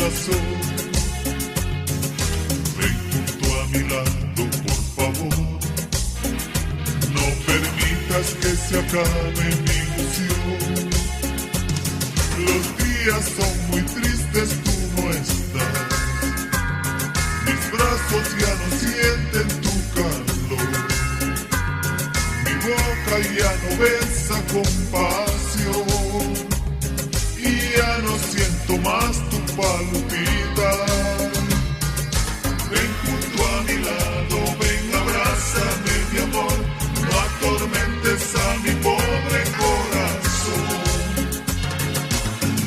razón. Ven junto a mi lado, por favor. No permitas que se acabe mi ilusión. Los días son muy tristes, tú no estás. Mis brazos ya no sienten tu calor. Mi boca ya no besa compasión. Y ya no siento más tu palpitar. Ven junto a mi lado, ven, abrázame, mi amor. No atormentes a mi pobre corazón.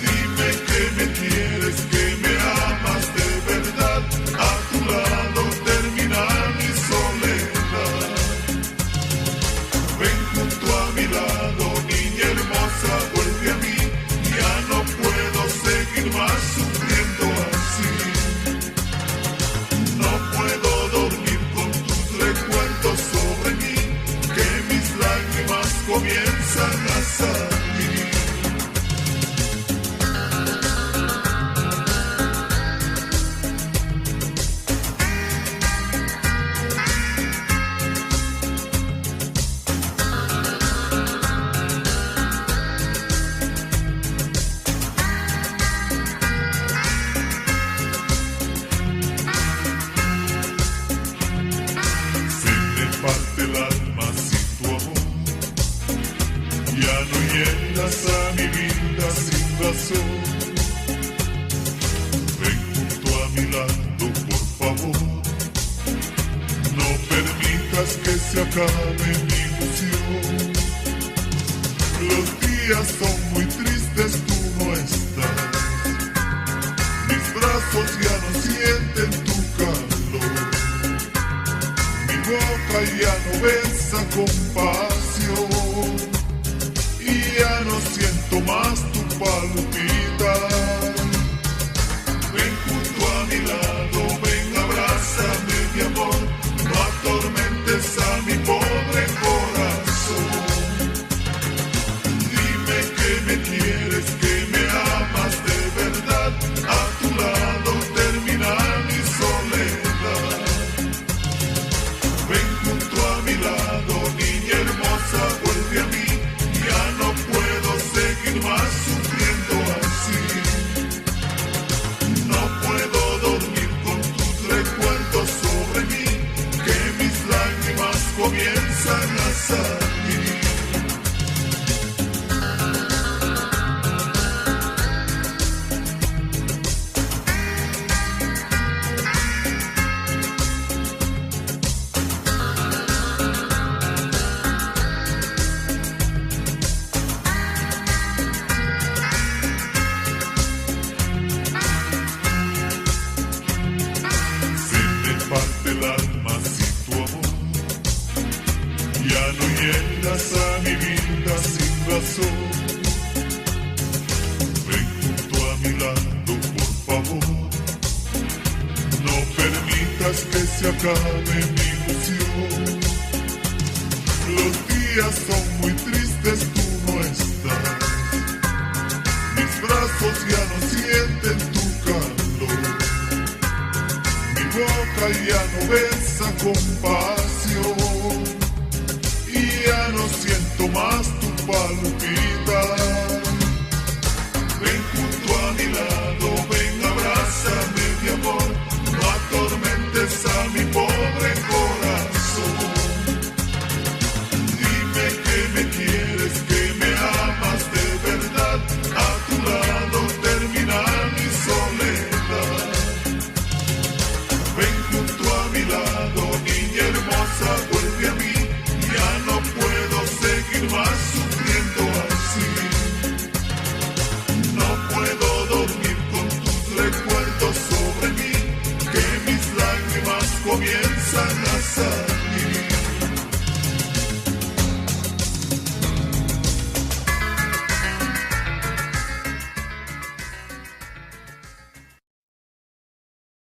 Dime que me quieres, que me amas de verdad. A tu lado terminar mi soledad. Ven junto a mi lado, niña hermosa, vuelve a mí. Ya no puedo seguir más sufriendo así. No puedo dormir con tus recuerdos sobre mí, que mis lágrimas comienzan a salir. Parte el alma sin tu amor. Ya no llenas a mi vida sin razón. Ven junto a mi lado, por favor. No permitas que se acabe mi ilusión. Los días son muy tristes, tú no estás. Mis brazos ya no sienten tu calor. Mi boca ya no besa compasión. Y ya no siento más tu palpitar. Ven junto a mi lado, ven, abrázame, mi amor. No atormentes a mi pobre corazón. Dime que me quieres, que me amas de verdad. A tu lado terminar mi soledad. Ven junto a mi lado, niña hermosa, vuelve a mí. Ya no puedo seguir más sufriendo así. No puedo dormir con tus recuerdos sobre mí, que mis lágrimas comienzan a salir. Parte el alma sin tu amor. Ya no llenas a mi vida sin razón. Ven junto a mi lado, por favor. No permitas que se acabe mi ilusión. Los días son muy tristes, tú no estás. Mis brazos ya no sienten tu calor. Mi boca ya no besa compasión. Y ya no siento más tu palpitar. Ven junto a mi lado, ven, abrázame, mi amor. No atormentes a mi pobre corazón. Dime que me quieres, que me amas de verdad. A tu lado terminar mi soledad. Ven junto a mi lado, niña hermosa, vuelve a mí. Ya no puedo seguir más sufriendo así. No puedo dormir con tus recuerdos sobre mí, que mis lágrimas comienzan a salir.